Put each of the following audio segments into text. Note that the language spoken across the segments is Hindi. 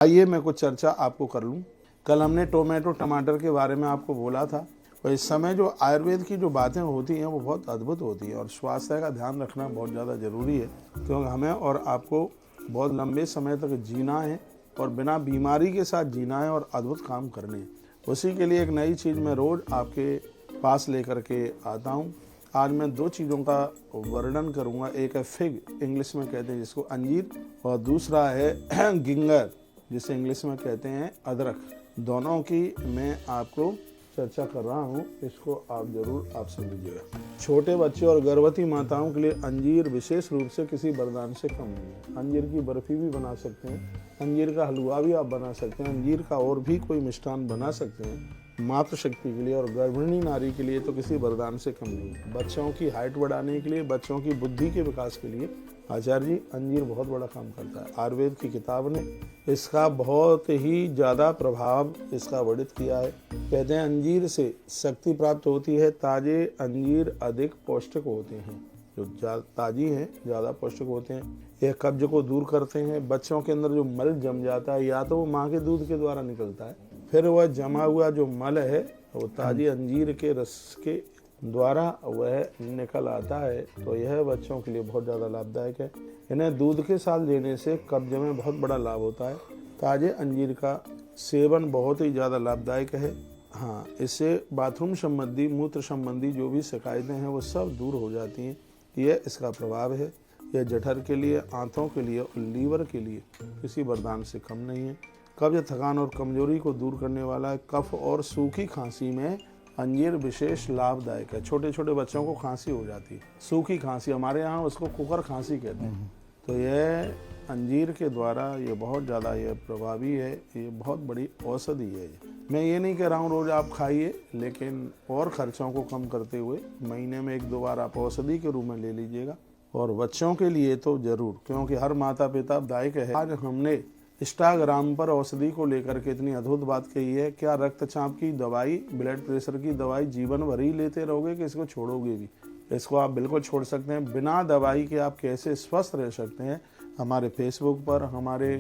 आइए मैं कुछ चर्चा आपको कर लूँ। कल हमने टोमेटो टमाटर के बारे में आपको बोला था, और इस समय जो आयुर्वेद की जो बातें होती हैं वो बहुत अद्भुत होती हैं, और स्वास्थ्य का ध्यान रखना बहुत ज़्यादा ज़रूरी है, क्योंकि हमें और आपको बहुत लंबे समय तक जीना है और बिना बीमारी के साथ जीना है और अद्भुत काम करने हैं। उसी के लिए एक नई चीज़ मैं रोज़ आपके पास लेकर के आता हूँ। आज मैं दो चीज़ों का वर्णन करूँगा। एक है फिग, इंग्लिश में कहते हैं जिसको अंजीर, और दूसरा है गिंगर, जिसे इंग्लिश में कहते हैं अदरक। दोनों की मैं आपको चर्चा कर रहा हूँ, इसको आप जरूर आप समझिएगा। छोटे बच्चे और गर्भवती माताओं के लिए अंजीर विशेष रूप से किसी वरदान से कम नहीं है। अंजीर की बर्फी भी बना सकते हैं, अंजीर का हलवा भी आप बना सकते हैं, अंजीर का और भी कोई मिष्ठान बना सकते हैं। मातृ शक्ति के लिए और गर्भिणी नारी के लिए तो किसी वरदान से कम नहीं है। बच्चों की हाइट बढ़ाने के लिए, बच्चों की बुद्धि के विकास के लिए आचार्य जी अंजीर बहुत बड़ा काम करता है। आयुर्वेद की किताब ने इसका बहुत ही ज़्यादा प्रभाव इसका वर्णित किया है। कहते हैं अंजीर से शक्ति प्राप्त होती है, ताजे अंजीर अधिक पौष्टिक होते हैं। जो ताजी हैं ज़्यादा पौष्टिक होते हैं। यह कब्ज को दूर करते हैं। बच्चों के अंदर जो मल जम जाता है, या तो वो माँ के दूध के द्वारा निकलता है, फिर वह जमा हुआ जो मल है वो ताजी अंजीर के रस के द्वारा वह निकल आता है। तो यह बच्चों के लिए बहुत ज़्यादा लाभदायक है। इन्हें दूध के साथ लेने से कब्ज में बहुत बड़ा लाभ होता है। ताजे अंजीर का सेवन बहुत ही ज़्यादा लाभदायक है। हाँ, इससे बाथरूम संबंधी, मूत्र संबंधी जो भी शिकायतें हैं वो सब दूर हो जाती हैं। यह इसका प्रभाव है। यह जठर के लिए, आंतों के लिए और लीवर के लिए किसी वरदान से कम नहीं है। कब्ज, थकान और कमजोरी को दूर करने वाला है। कफ और सूखी खांसी में अंजीर विशेष लाभदायक है। छोटे छोटे बच्चों को खांसी हो जाती है, सूखी खांसी, हमारे यहाँ उसको कुकर खांसी कहते हैं। तो यह अंजीर के द्वारा ये बहुत ज़्यादा ये प्रभावी है। ये बहुत बड़ी औषधि है। मैं ये नहीं कह रहा हूँ रोज़ आप खाइए, लेकिन और खर्चों को कम करते हुए महीने में 1-2 बार आप औषधि के रूप में ले लीजिएगा। और बच्चों के लिए तो ज़रूर, क्योंकि हर माता पिता दायक है। आज हमने इंस्टाग्राम पर औषधि को लेकर के इतनी अद्भुत बात कही है। क्या रक्तचाप की दवाई, ब्लड प्रेशर की दवाई जीवन भर ही लेते रहोगे कि इसको छोड़ोगे भी? इसको आप बिल्कुल छोड़ सकते हैं। बिना दवाई के आप कैसे स्वस्थ रह सकते हैं? हमारे फेसबुक पर, हमारे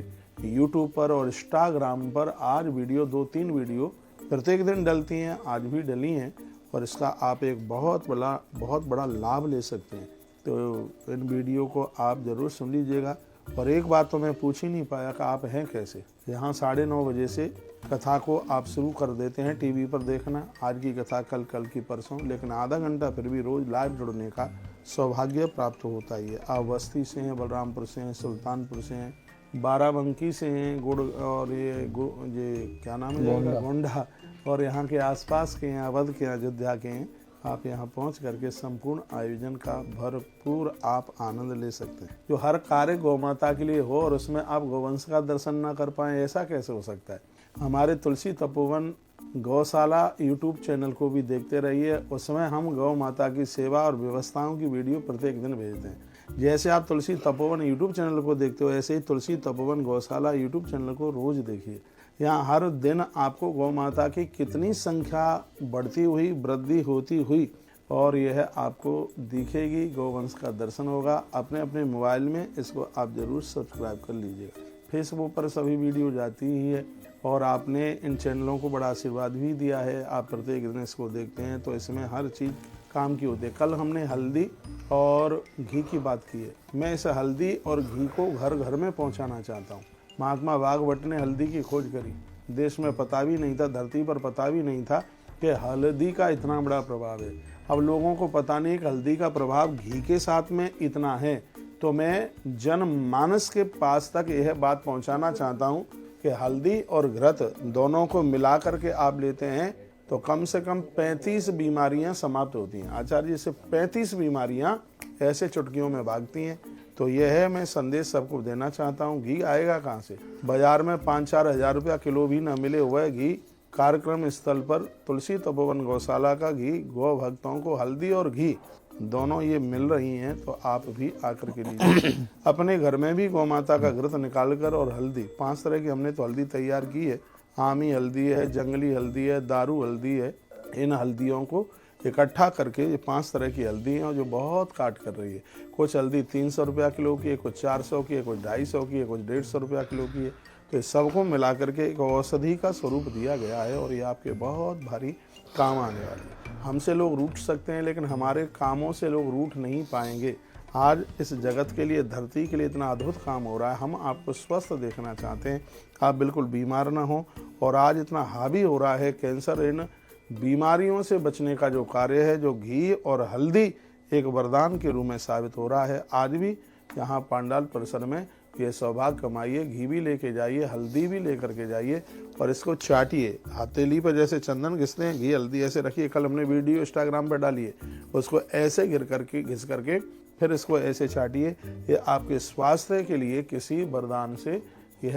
यूट्यूब पर और इंस्टाग्राम पर आज वीडियो, 2-3 वीडियो प्रत्येक दिन डलती हैं, आज भी डली हैं, और इसका आप एक बहुत बड़ा लाभ ले सकते हैं। तो इन वीडियो को आप ज़रूर सुन लीजिएगा। और एक बात तो मैं पूछ ही नहीं पाया कि आप हैं कैसे। यहाँ 9:30 बजे से कथा को आप शुरू कर देते हैं टीवी पर देखना। आज की कथा कल की परसों, लेकिन आधा घंटा फिर भी रोज़ लाइव जुड़ने का सौभाग्य प्राप्त होता ही है। आप बस्ती से हैं, बलरामपुर से हैं, सुल्तानपुर से हैं, बाराबंकी से हैं, गुड़ और ये क्या नाम है, गोंडा, और यहाँ के आसपास के हैं, अवध के, अयोध्या के हैं। आप यहाँ पहुँच करके संपूर्ण आयोजन का भरपूर आप आनंद ले सकते हैं। जो हर कार्य गौ माता के लिए हो और उसमें आप गौवंश का दर्शन ना कर पाएँ, ऐसा कैसे हो सकता है? हमारे तुलसी तपोवन गौशाला यूट्यूब चैनल को भी देखते रहिए। उसमें हम गौ माता की सेवा और व्यवस्थाओं की वीडियो प्रत्येक दिन भेजते हैं। जैसे आप तुलसी तपोवन यूट्यूब चैनल को देखते हो, ऐसे ही तुलसी तपोवन गौशाला यूट्यूब चैनल को रोज़ देखिए। यहाँ हर दिन आपको गौ माता की कितनी संख्या बढ़ती हुई, वृद्धि होती हुई, और यह आपको दिखेगी। गौवंश का दर्शन होगा। अपने अपने मोबाइल में इसको आप ज़रूर सब्सक्राइब कर लीजिएगा। फेसबुक पर सभी वीडियो जाती ही है, और आपने इन चैनलों को बड़ा आशीर्वाद भी दिया है। आप प्रत्येक दिन इसको देखते हैं, तो इसमें हर चीज़ काम की होती है। कल हमने हल्दी और घी की बात की है। मैं इस हल्दी और घी को घर घर में पहुंचाना चाहता हूं। महात्मा वाघभट्ट ने हल्दी की खोज करी। देश में पता भी नहीं था, धरती पर पता भी नहीं था कि हल्दी का इतना बड़ा प्रभाव है। अब लोगों को पता नहीं कि हल्दी का प्रभाव घी के साथ में इतना है। तो मैं जनमानस के पास तक यह बात पहुंचाना चाहता हूं कि हल्दी और घृत दोनों को मिला करके आप लेते हैं तो कम से कम 35 बीमारियां समाप्त होती हैं। आचार्य जी से 35 बीमारियां ऐसे चुटकियों में भागती हैं। तो यह है, मैं संदेश सबको देना चाहता हूँ। घी आएगा कहाँ से? बाजार में 5-4 हज़ार रुपया किलो भी न मिले हुए घी कार्यक्रम स्थल पर तुलसी तपोवन गौशाला का घी गौ भक्तों को हल्दी और घी दोनों ये मिल रही हैं, तो आप भी आकर के लीजिए। अपने घर में भी गौ माता का घृत निकाल कर और हल्दी, 5 तरह की हमने तो हल्दी तैयार की है। आमी हल्दी है, जंगली हल्दी है, दारू हल्दी है। इन हल्दियों को इकट्ठा करके, ये 5 तरह की हल्दी हैं जो बहुत काट कर रही है। कुछ हल्दी 300 रुपया किलो की है, कुछ 400 की है, कुछ 250 की है, कुछ 150 रुपया किलो की है। तो इस सबको मिला करके एक औषधि का स्वरूप दिया गया है और ये आपके बहुत भारी काम आने वाली है। हमसे लोग रूठ सकते हैं लेकिन हमारे कामों से लोग रूठ नहीं पाएंगे। आज इस जगत के लिए, धरती के लिए इतना अद्भुत काम हो रहा है। हम आपको स्वस्थ देखना चाहते हैं, आप बिल्कुल बीमार ना हो। और आज इतना हावी हो रहा है कैंसर, इन बीमारियों से बचने का जो कार्य है, जो घी और हल्दी एक वरदान के रूप में साबित हो रहा है। आज भी यहाँ पांडाल परिसर में ये सौभाग्य कमाइए, घी भी लेके जाइए, हल्दी भी लेकर के जाइए और इसको चाटिए। हथेली पर जैसे चंदन घिसते हैं, घी हल्दी ऐसे रखिए। कल हमने वीडियो इंस्टाग्राम पर डाली है, उसको ऐसे घिस करके फिर इसको ऐसे चाटिए। ये आपके स्वास्थ्य के लिए किसी वरदान से